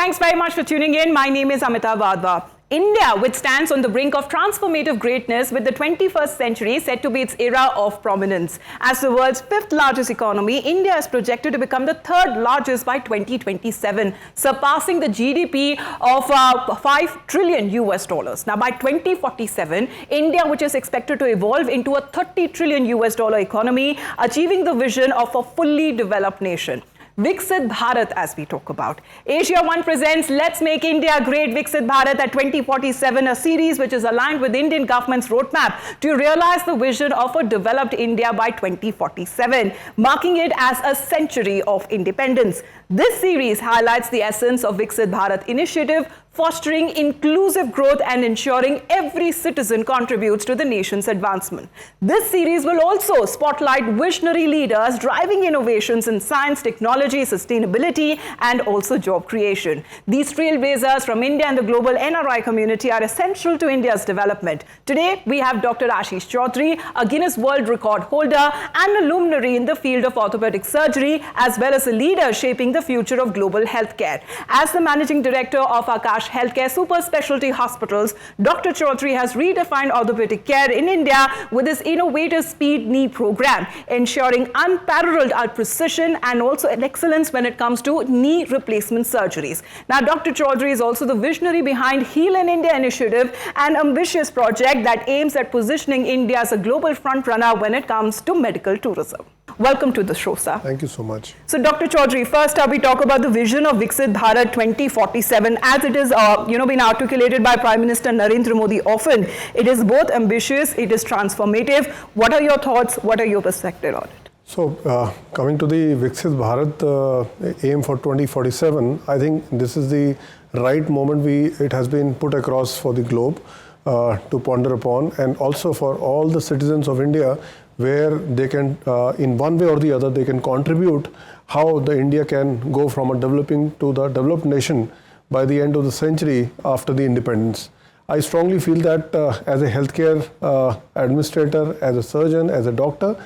Thanks very much for tuning in. My name is Amita Vadva. India, which stands on the brink of transformative greatness with the 21st century set to be its era of prominence. As the world's fifth largest economy, India is projected to become the third largest by 2027, surpassing the GDP of $5 trillion. Now, by 2047, India, which is expected to evolve into a $30 trillion economy, achieving the vision of a fully developed nation. Viksit Bharat, as we talk about. AsiaOne presents Let's Make India Great Viksit Bharat at 2047, a series which is aligned with Indian government's roadmap to realize the vision of a developed India by 2047, marking it as a century of independence. This series highlights the essence of Viksit Bharat initiative, fostering inclusive growth and ensuring every citizen contributes to the nation's advancement. This series will also spotlight visionary leaders driving innovations in science, technology, sustainability, and also job creation. These trailblazers from India and the global NRI community are essential to India's development. Today, we have Dr. Aashish Chaudhry, a Guinness World Record holder and a luminary in the field of orthopedic surgery, as well as a leader shaping the future of global healthcare. As the managing director of Aashish Healthcare Super Specialty Hospitals, Dr. Chaudhry has redefined orthopedic care in India with his innovative Speed Knee program, ensuring unparalleled precision and also excellence when it comes to knee replacement surgeries. Now, Dr. Chaudhry is also the visionary behind Heal in India initiative, an ambitious project that aims at positioning India as a global frontrunner when it comes to medical tourism. Welcome to the show, sir. Thank you so much. So, Dr. Chaudhry, first we talk about the vision of Viksit Bharat 2047 as it is been articulated by Prime Minister Narendra Modi often. It is both ambitious, it is transformative. What are your thoughts? What are your perspective on it? So, coming to the Viksit Bharat aim for 2047, I think this is the right moment it has been put across for the globe to ponder upon, and also for all the citizens of India, where they can, in one way or the other, they can contribute how the India can go from a developing to the developed nation by the end of the century after the independence. I strongly feel that as a healthcare administrator, as a surgeon, as a doctor,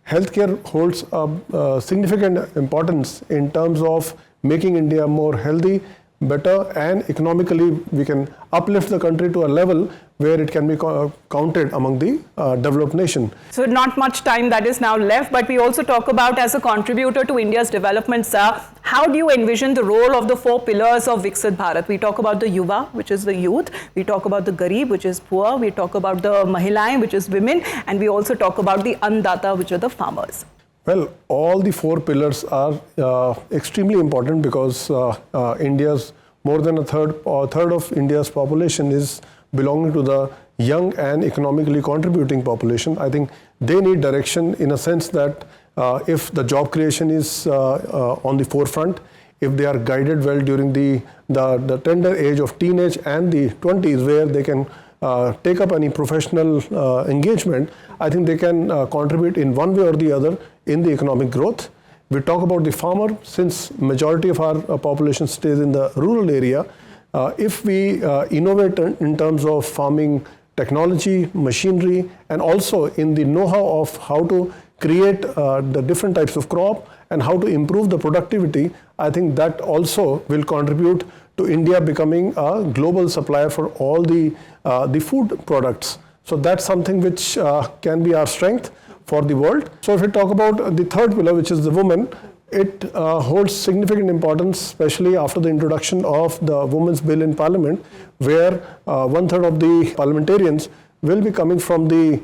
healthcare holds a significant importance in terms of making India more healthy, better, and economically we can uplift the country to a level where it can be counted among the developed nation. So not much time that is now left, but we also talk about as a contributor to India's development, sir, how do you envision the role of the four pillars of Viksit Bharat? We talk about the Yuva, which is the youth. We talk about the Garib, which is poor. We talk about the Mahilayen, which is women. And we also talk about the Annadata, which are the farmers. Well, all the four pillars are extremely important because India's more than a third of India's population is belonging to the young and economically contributing population. I think they need direction in a sense that if the job creation is on the forefront, if they are guided well during the tender age of teenage and the 20s, where they can take up any professional engagement, I think they can contribute in one way or the other in the economic growth. We talk about the farmer, since majority of our population stays in the rural area. If we innovate in terms of farming technology, machinery, and also in the know-how of how to create the different types of crop and how to improve the productivity, I think that also will contribute to India becoming a global supplier for all the food products. So that's something which can be our strength for the world. So if we talk about the third pillar, which is the women, it holds significant importance, especially after the introduction of the Women's Bill in Parliament, where 1/3 of the parliamentarians will be coming from the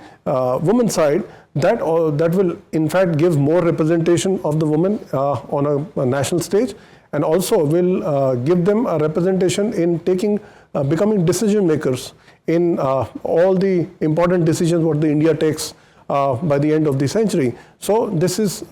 women's side. That will in fact give more representation of the women on a national stage, and also will give them a representation in becoming decision makers in all the important decisions what the India takes by the end of the century. So this is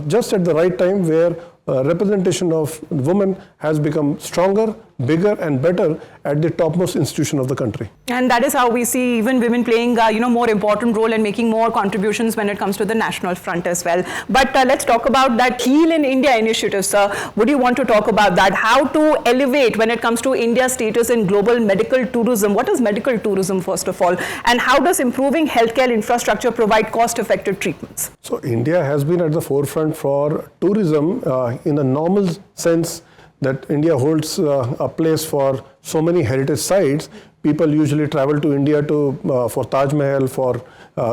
just at the right time where representation of women has become stronger, bigger and better at the topmost institution of the country. And that is how we see even women playing more important role and making more contributions when it comes to the national front as well. But let's talk about that Heal in India initiative, sir. Would you want to talk about that? How to elevate when it comes to India's status in global medical tourism? What is medical tourism, first of all? And how does improving healthcare infrastructure provide cost-effective treatments? So India has been at the forefront for tourism in a normal sense that India holds a place for so many heritage sites. People usually travel to India for Taj Mahal, for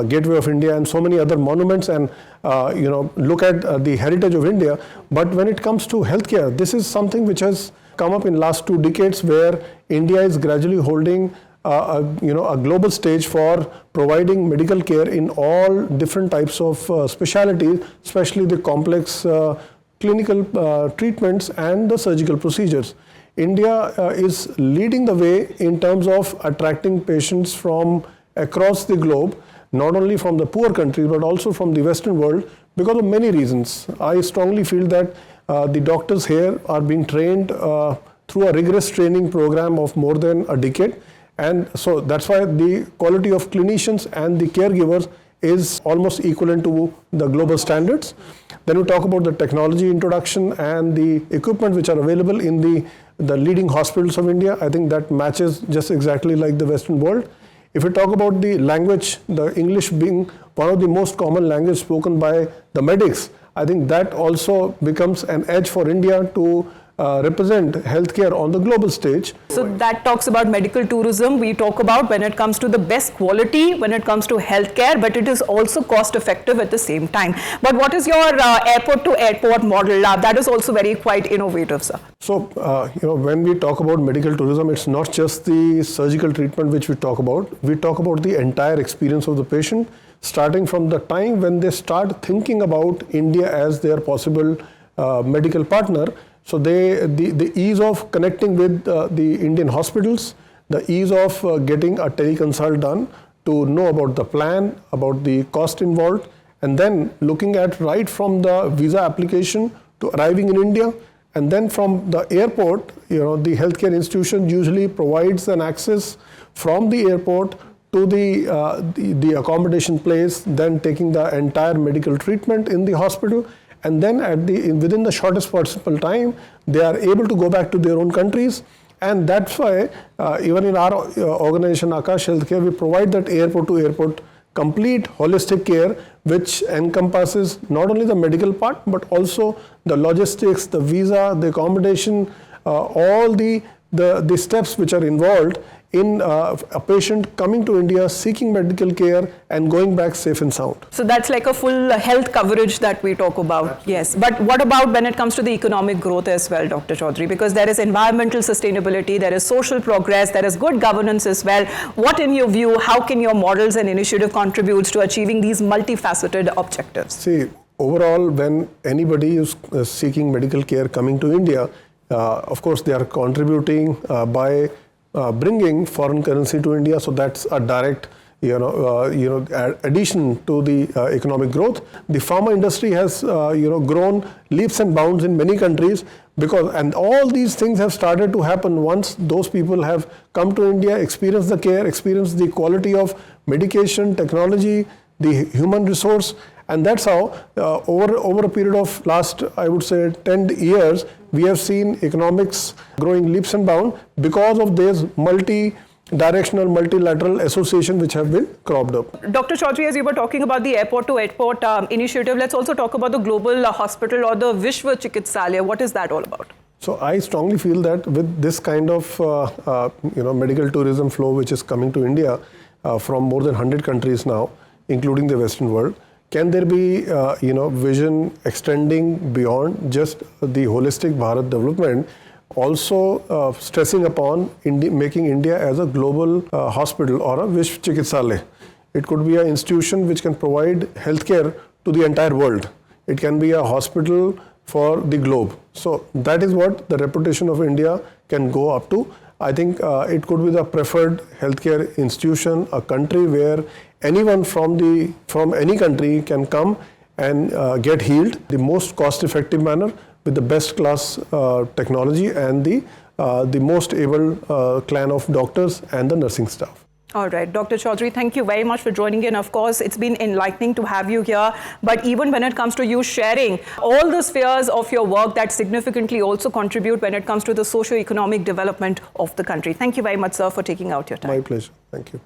Gateway of India, and so many other monuments, and look at the heritage of India. But when it comes to healthcare, this is something which has come up in last 2 decades, where India is gradually holding a global stage for providing medical care in all different types of specialties, especially the complex clinical treatments and the surgical procedures. India is leading the way in terms of attracting patients from across the globe, not only from the poor countries but also from the Western world, because of many reasons. I strongly feel that the doctors here are being trained through a rigorous training program of more than a decade, and so that's why the quality of clinicians and the caregivers is almost equivalent to the global standards. Then we talk about the technology introduction and the equipment which are available in the leading hospitals of India. I think that matches just exactly like the Western world. If we talk about the language, the English being one of the most common language spoken by the medics, I think that also becomes an edge for India to represent healthcare on the global stage. So that talks about medical tourism. We talk about when it comes to the best quality, when it comes to healthcare, but it is also cost effective at the same time. But what is your airport to airport model? That is also very quite innovative, sir. So, when we talk about medical tourism, it's not just the surgical treatment which we talk about. We talk about the entire experience of the patient, starting from the time when they start thinking about India as their possible medical partner. So the ease of connecting with the Indian hospitals, the ease of getting a teleconsult done to know about the plan, about the cost involved, and then looking at right from the visa application to arriving in India, and then from the airport, the healthcare institution usually provides an access from the airport to the accommodation place, then taking the entire medical treatment in the hospital. And then within the shortest possible time, they are able to go back to their own countries. And that's why even in our organization, Aakash Healthcare, we provide that airport to airport complete holistic care, which encompasses not only the medical part, but also the logistics, the visa, the accommodation, all the steps which are involved in a patient coming to India, seeking medical care and going back safe and sound. So that's like a full health coverage that we talk about. Absolutely. Yes. But what about when it comes to the economic growth as well, Dr. Chaudhry? Because there is environmental sustainability, there is social progress, there is good governance as well. What, in your view, how can your models and initiative contribute to achieving these multifaceted objectives? See, overall, when anybody is seeking medical care coming to India, of course, they are contributing by bringing foreign currency to India, so that's a direct, addition to the economic growth. The pharma industry has, grown leaps and bounds in many countries and all these things have started to happen once those people have come to India, experienced the care, experienced the quality of medication, technology, the human resource, and that's how over a period of last, I would say, 10 years, we have seen economics growing leaps and bounds because of this multi-directional, multilateral association which have been cropped up. Dr. Chaudhry, as you were talking about the airport to airport initiative, let's also talk about the global hospital or the Vishwa Chikitsalaya. What is that all about? So I strongly feel that with this kind of medical tourism flow which is coming to India from more than 100 countries now, including the Western world, can there be, vision extending beyond just the holistic Bharat development, also stressing upon making India as a global hospital or a Vishwa Chikitsalaya? It could be an institution which can provide healthcare to the entire world. It can be a hospital for the globe. So that is what the reputation of India can go up to. I think it could be the preferred healthcare institution, a country where anyone from any country can come and get healed the most cost-effective manner with the best class technology and the most able clan of doctors and the nursing staff. All right, Dr. Chaudhry, thank you very much for joining in. Of course, it's been enlightening to have you here. But even when it comes to you sharing all the spheres of your work that significantly also contribute when it comes to the socio-economic development of the country. Thank you very much, sir, for taking out your time. My pleasure. Thank you.